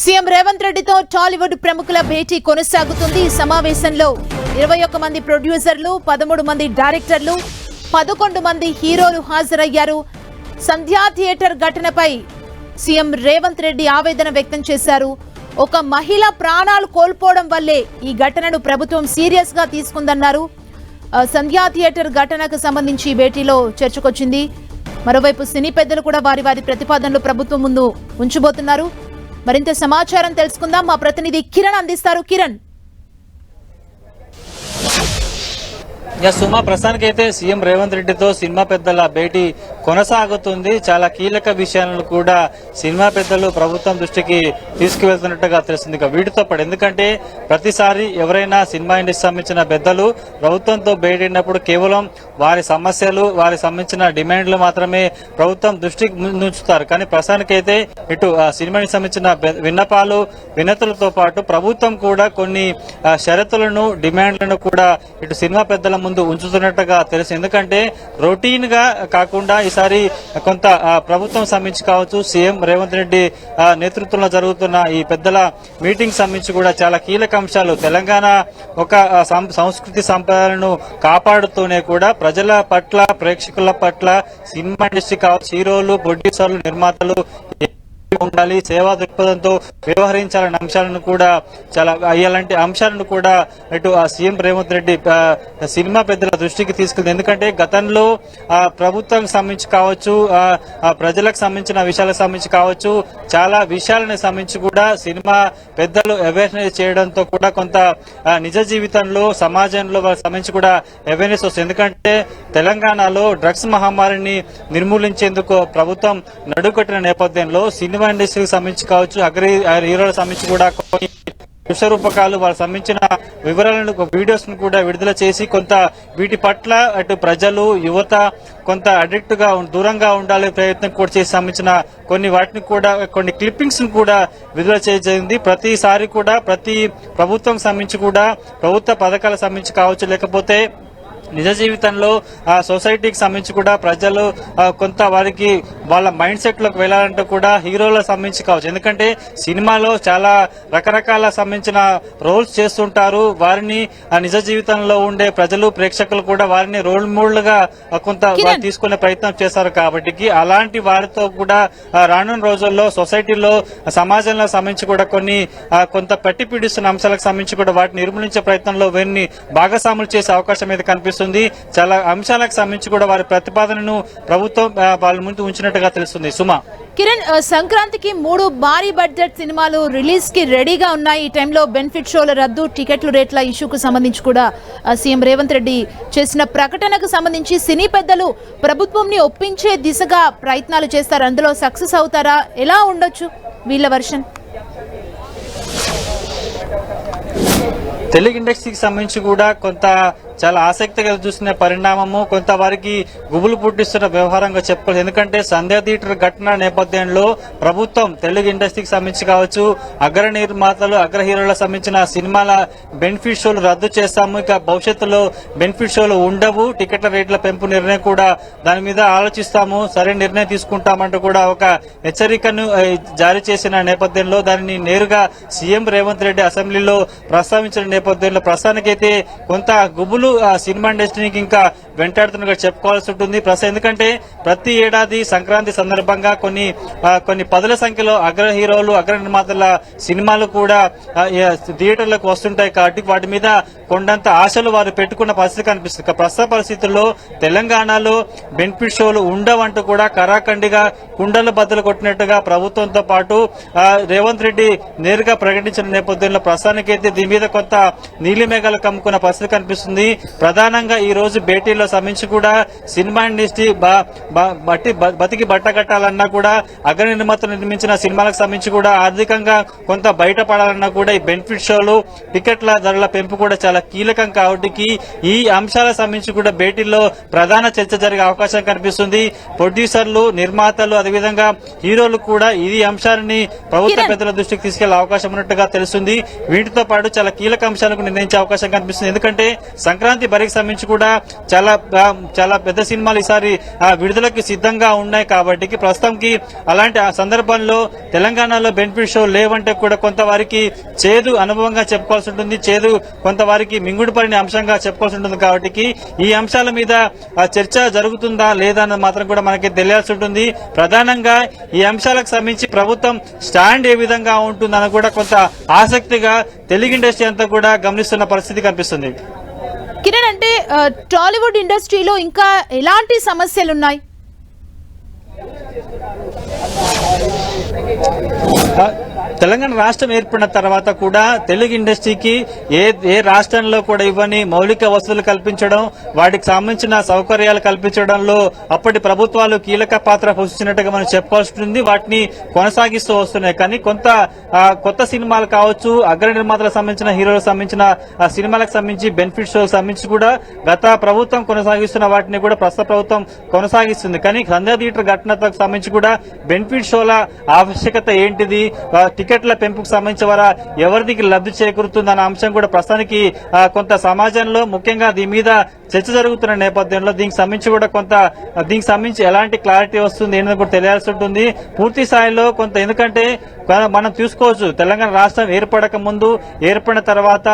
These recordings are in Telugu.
సీఎం రేవంత్ రెడ్డితో టాలీవుడ్ ప్రముఖుల భేటీ కొనసాగుతుంది. ఈ సమావేశంలో 21 మంది ప్రొడ్యూసర్లు, 13 మంది డైరెక్టర్లు, 11 మంది హీరోలు హాజరయ్యారు. సంధ్యా థియేటర్ ఘటనపై సీఎం రేవంత్ రెడ్డి ఆవేదన వ్యక్తం చేశారు. ఒక మహిళ ప్రాణాలు కోల్పోవడం వల్లే ఈ ఘటనను ప్రభుత్వం సీరియస్ గా తీసుకుందన్నారు. సంధ్యా థియేటర్ ఘటనకు సంబంధించి భేటీలో చర్చకొచ్చింది. మరోవైపు సినీ పెద్దలు కూడా వారి ప్రతిపాదనలు ప్రభుత్వం ముందు ఉంచబోతున్నారు. మరింత సమాచారం తెలుసుకుందాం. మా ప్రతినిధి కిరణ్ అందిస్తారు. కిరణ్, సుమా, ప్రస్తుతానికి అయితే సీఎం రేవంత్ రెడ్డితో సినిమా పెద్దల భేటీ కొనసాగుతుంది. చాలా కీలక విషయాలను కూడా సినిమా పెద్దలు ప్రభుత్వం దృష్టికి తీసుకువెళ్తున్నట్టుగా తెలుస్తుంది. వీటితో పాటు ఎందుకంటే ప్రతిసారి ఎవరైనా సినిమా ఇండస్ట్రీ సంబంధించిన పెద్దలు ప్రభుత్వంతో భేటీ అయినప్పుడు కేవలం వారి సమస్యలు, వారికి సంబంధించిన డిమాండ్లు మాత్రమే ప్రభుత్వం దృష్టికి ఉంచుతారు. కానీ ప్రస్తుతానికి అయితే ఇటు సినిమాకి సంబంధించిన విన్నపాలు, వినతులతో పాటు ప్రభుత్వం కూడా కొన్ని షరతులను, డిమాండ్లను కూడా ఇటు సినిమా పెద్దల ముందు ఉంచుతున్నట్టుగా తెలుసు. ఎందుకంటే రొటీన్ గా కాకుండా ఈసారి కొంత ప్రభుత్వం సంబంధించి కావచ్చు, సీఎం రేవంత్ రెడ్డి నేతృత్వంలో జరుగుతున్న ఈ పెద్దల మీటింగ్ సంబంధించి కూడా చాలా కీలక అంశాలు, తెలంగాణ ఒక సంస్కృతి సంప్రదాయాలను కాపాడుతూనే కూడా ప్రజల పట్ల, ప్రేక్షకుల పట్ల సినిమా ఇండస్ట్రీ కావచ్చు, హీరోలు, ప్రొడ్యూసర్లు, నిర్మాతలు ఉండాలి, సేవా దృక్పథంతో వ్యవహరించాలనే అంశాలను కూడా అలాంటి అంశాలను కూడా ఇటు సీఎం రేవంత్ రెడ్డి సినిమా పెద్దల దృష్టికి తీసుకుంది. ఎందుకంటే గతంలో ప్రభుత్వం సంబంధించి కావచ్చు, ప్రజలకు సంబంధించిన విషయాలకు సంబంధించి కావచ్చు, చాలా విషయాలను సంబంధించి కూడా సినిమా పెద్దలు అవేర్నెస్ చేయడంతో కూడా కొంత నిజ జీవితంలో, సమాజంలో సంబంధించి కూడా అవేర్నెస్ వస్తుంది. ఎందుకంటే తెలంగాణలో డ్రగ్స్ మహమ్మారిని నిర్మూలించేందుకు ప్రభుత్వం నడుకట్టిన నేపథ్యంలో సినిమా ఇండస్ట్రీకి సంబంధించి కావచ్చు, హీరోలకు సంబంధించి కూడా కొన్ని విశ్వరూపకాలు, వాళ్ళకి సంబంధించిన వివరాలను, వీడియోస్ ను కూడా విడుదల చేసి కొంత వీటి పట్ల అటు ప్రజలు, యువత కొంత అడిక్ట్ గా దూరంగా ఉండాలి ప్రయత్నం కూడా చేసి సంబంధించిన కొన్ని వాటిని కూడా, కొన్ని క్లిప్పింగ్స్ ను కూడా విడుదల చేయజేసింది. ప్రతిసారి కూడా ప్రతి ప్రభుత్వం సంబంధించి కూడా ప్రభుత్వ పథకాలకు సంబంధించి కావచ్చు, లేకపోతే నిజ జీవితంలో సొసైటీకి సంబంధించి కూడా ప్రజలు కొంత వారికి వాళ్ళ మైండ్ సెట్ లోకి వెళ్లాలంటే కూడా హీరోలకు సంబంధించి కావచ్చు. ఎందుకంటే సినిమాలో చాలా రకరకాల సంబంధించిన రోల్స్ చేస్తుంటారు. వారిని నిజ జీవితంలో ఉండే ప్రజలు, ప్రేక్షకులు కూడా వారిని రోల్ మోడల్ గా కొంత తీసుకునే ప్రయత్నం చేస్తారు. కాబట్టి అలాంటి వారితో కూడా రానున్న రోజుల్లో సొసైటీలో, సమాజంలో సంబంధించి కూడా కొంత పట్టి పీడిస్తున్న అంశాలకు సంబంధించి కూడా వాటిని నిర్మూలించే ప్రయత్నంలో వీరిని భాగస్వాములు చేసే అవకాశం అయితే కనిపిస్తుంది. చాలా అంశాలకు సంబంధించి కూడా వారి ప్రతిపాదనను ప్రభుత్వం వాళ్ళ ముందు ఉంచినట్టుగా తెలుస్తుంది. సుమా, కిరణ్, సంక్రాంతికి 3 భారీ బడ్జెట్ సినిమాలు రిలీజ్ కి రెడీగా ఉన్నాయి. ఈ టైంలో బెనిఫిట్ షోల రద్దు, టికెట్లు రేట్ల ఇష్యూకు సంబంధించి కూడా సీఎం రేవంత్ రెడ్డి చేసిన ప్రకటనకు సంబంధించి సినీ పెద్దలు ప్రభుత్వంని ఒప్పించే దిశగా ప్రయత్నాలు చేస్తారు. అందులో సక్సెస్ అవుతారా? ఎలా ఉండొచ్చు వీళ్ళ వర్షన్? తెలుగు ఇండస్ట్రీకి సంబంధించి కూడా కొంత చాలా ఆసక్తిగా చూసిన పరిణామము, కొంత వారికి గుబులు పుట్టిస్తున్న వ్యవహారంగా చెప్పుకోవాలి. ఎందుకంటే సంధ్యా థియేటర్ ఘటన నేపథ్యంలో ప్రభుత్వం తెలుగు ఇండస్ట్రీకి సంబంధించి కావచ్చు, అగ్ర నిర్మాతలు, అగ్ర హీరోలకు సంబంధించిన సినిమాల బెనిఫిట్ షోలు రద్దు చేస్తాము, ఇక భవిష్యత్తులో బెనిఫిట్ షోలు ఉండవు, టికెట్ల రేట్ల పెంపు నిర్ణయం కూడా దాని మీద ఆలోచిస్తాము, సరైన నిర్ణయం తీసుకుంటామంటూ కూడా ఒక హెచ్చరికను జారీ చేసిన నేపథ్యంలో దానిని నేరుగా సీఎం రేవంత్ రెడ్డి అసెంబ్లీలో ప్రస్తావించిన నేపథ్యంలో ప్రస్తుతానికైతే కొంత గుబులు సినిమా ఇండస్ట్రీకి ఇంకా వెంటాడుతున్నగా చెప్పుకోవాల్సి ఉంటుంది. ఎందుకంటే ప్రతి ఏడాది సంక్రాంతి సందర్భంగా కొన్ని పదుల సంఖ్యలో అగ్ర హీరోలు, అగ్ర నిర్మాతల సినిమాలు కూడా థియేటర్లకు వస్తుంటాయి. కాబట్టి వాటి మీద కొండంత ఆశలు వారు పెట్టుకున్న పరిస్థితి కనిపిస్తుంది. ప్రస్తుత పరిస్థితుల్లో తెలంగాణలో బెనిఫిట్ షోలు ఉండవంటూ కూడా కరాఖండిగా కుండలు బద్దలు కొట్టినట్టుగా ప్రభుత్వంతో పాటు రేవంత్ రెడ్డి నేరుగా ప్రకటించిన నేపథ్యంలో ప్రస్తుతానికైతే దీని మీద కొంత నీలిమేఘాలు కమ్ముకున్న పరిస్థితి కనిపిస్తుంది. ప్రధానంగా ఈ రోజు భేటీలో సంబంధించి కూడా సినిమా ఇండస్ట్రీ బతికి బట్టగట్టాలన్నా కూడా, అగ్ర నిర్మాతలు నిర్మించిన సినిమాలకు సంబంధించి కూడా ఆర్థికంగా కొంత బయటపడాలన్నా కూడా ఈ బెనిఫిట్ షోలు, టికెట్ల ధరల పెంపు కూడా చాలా కీలకం. కాబట్టి ఈ అంశాలకు సంబంధించి కూడా భేటీలో ప్రధాన చర్చ జరిగే అవకాశం కనిపిస్తుంది. ప్రొడ్యూసర్లు, నిర్మాతలు, అదేవిధంగా హీరోలు కూడా ఈ అంశాన్ని ప్రభుత్వ పెద్దల దృష్టికి తీసుకెళ్లే అవకాశం ఉన్నట్టుగా తెలుస్తుంది. వీటితో పాటు చాలా కీలక అంశాలకు నిర్ణయించే అవకాశం కనిపిస్తుంది. ఎందుకంటే సంక్రాంతి బరికి సంబంధించి కూడా చాలా చాలా పెద్ద సినిమాలు ఈసారి విడుదలకి సిద్ధంగా ఉన్నాయి కాబట్టి ప్రస్తుతంకి అలాంటి ఆ సందర్భంలో తెలంగాణలో బెనిఫిట్ షో లేవంటే కూడా కొంతవారికి చేదు అనుభవంగా చెప్పుకోవాల్సి ఉంటుంది, చేదు కొంతవారికి మింగుడుపడిన అంశంగా చెప్పుకోవాల్సి ఉంటుంది. కాబట్టి ఈ అంశాల మీద చర్చ జరుగుతుందా లేదా అన్నది మాత్రం కూడా మనకి తెలియాల్సి ఉంటుంది. ప్రధానంగా ఈ అంశాలకు సంబంధించి ప్రభుత్వం స్టాండ్ ఏ విధంగా ఉంటుందని కూడా కొంత ఆసక్తిగా తెలుగు ఇండస్ట్రీ అంతా కూడా గమనిస్తున్న పరిస్థితి కనిపిస్తుంది. కిరణ్, అంటే టాలీవుడ్ ఇండస్ట్రీలో ఇంకా ఎలాంటి సమస్యలున్నాయి? తెలంగాణ రాష్ట్రం ఏర్పడిన తర్వాత కూడా తెలుగు ఇండస్ట్రీకి ఏ రాష్ట్రంలో కూడా ఇవ్వని మౌలిక వసతులు కల్పించడం, వాటికి సంబంధించిన సౌకర్యాలు కల్పించడంలో అప్పటి ప్రభుత్వాలు కీలక పాత్ర పోషించినట్టుగా మనం చెప్పుకోవాల్సి ఉంటుంది. వాటిని కొనసాగిస్తూ వస్తున్నాయి. కానీ కొత్త సినిమాలు కావచ్చు, అగ్ర నిర్మాతలకు సంబంధించిన హీరోలకు సంబంధించిన సినిమాలకు సంబంధించి బెనిఫిట్ షోలకు సంబంధించి కూడా గత ప్రభుత్వం కొనసాగిస్తున్న వాటిని కూడా ప్రస్తుత ప్రభుత్వం కొనసాగిస్తుంది. కానీ సంధ్యా థియేటర్ ఘటనకు సంబంధించి కూడా బెనిఫిట్ షోల ఆవశ్యకత ఏంటిది, టికెట్ల పెంపుకు సంబంధించి వారా ఎవరికి లబ్ధి చేకూరుతుందన్న అంశం కూడా ప్రస్తుతానికి కొంత సమాజంలో ముఖ్యంగా దీని మీద చర్చ జరుగుతున్న నేపథ్యంలో దీనికి సంబంధించి ఎలాంటి క్లారిటీ వస్తుంది ఏంటో కూడా తెలియాల్సి ఉంటుంది. పూర్తి స్థాయిలో కొంత, ఎందుకంటే మనం చూసుకోవచ్చు తెలంగాణ రాష్ట్రం ఏర్పడక ముందు, ఏర్పడిన తర్వాత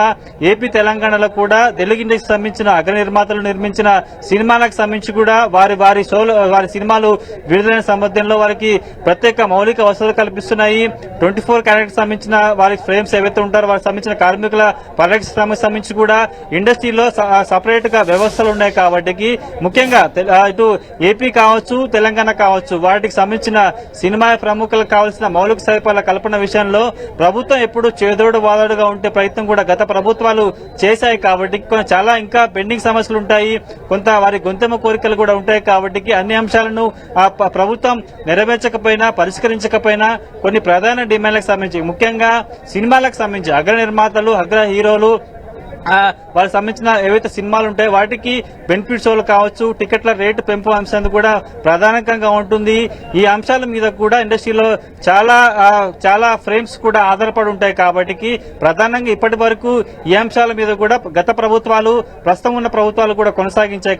ఏపీ తెలంగాణలో కూడా తెలుగు ఇండస్ట్రీకి సంబంధించిన అగ్ర నిర్మాతలు నిర్మించిన సినిమాలకు సంబంధించి కూడా వారి సినిమాలు విడుదలైన సందర్భంలో వారికి ప్రత్యేక మౌలిక వసతులు కల్పిస్తున్నాయి. 24 క్యారెక్టర్ సంబంధించిన వారి ఫ్రేమ్స్ ఏవైతే ఉంటారో వారికి సంబంధించిన కార్మికుల పరిరక్షణ సంబంధించి కూడా ఇండస్ట్రీలో సపరేట్ గా వ్యవస్థలు ఉన్నాయి. కాబట్టి ముఖ్యంగా ఇటు ఏపీ కావచ్చు, తెలంగాణ కావచ్చు, వాటికి సంబంధించిన సినిమా ప్రముఖులకు కావాల్సిన మౌలిక సదుపాయాల కల్పన విషయంలో ప్రభుత్వం ఎప్పుడు చేదోడు వాదోడుగా ఉంటే ప్రయత్నం కూడా గత ప్రభుత్వాలు చేశాయి. కాబట్టి చాలా ఇంకా పెండింగ్ సమస్యలు ఉంటాయి, కొంత వారి గొంతెమ్మ కోరికలు కూడా ఉంటాయి. కాబట్టి అన్ని అంశాలను ప్రభుత్వం నెరవేర్చకపోయినా, పరిష్కరించకపోయినా కొన్ని ప్రధాన డిమాండ్లకు సంబంధించి, ముఖ్యంగా సినిమాలకు సంబంధించి అగ్ర నిర్మాతలు, అగ్ర హీరోలు వారికి సంబంధించిన ఏవైతే సినిమాలు ఉంటాయో వాటికి బెనిఫిట్ షోలు కావచ్చు, టికెట్ల రేటు పెంపు అంశం కూడా ప్రధానంగా ఉంటుంది. ఈ అంశాల మీద కూడా ఇండస్ట్రీలో చాలా ఫ్రేమ్స్ కూడా ఆధారపడి ఉంటాయి. కాబట్టి ప్రధానంగా ఇప్పటి వరకు ఈ అంశాల మీద కూడా గత ప్రభుత్వాలు, ప్రస్తుతం ఉన్న ప్రభుత్వాలు కూడా కొనసాగించాయి.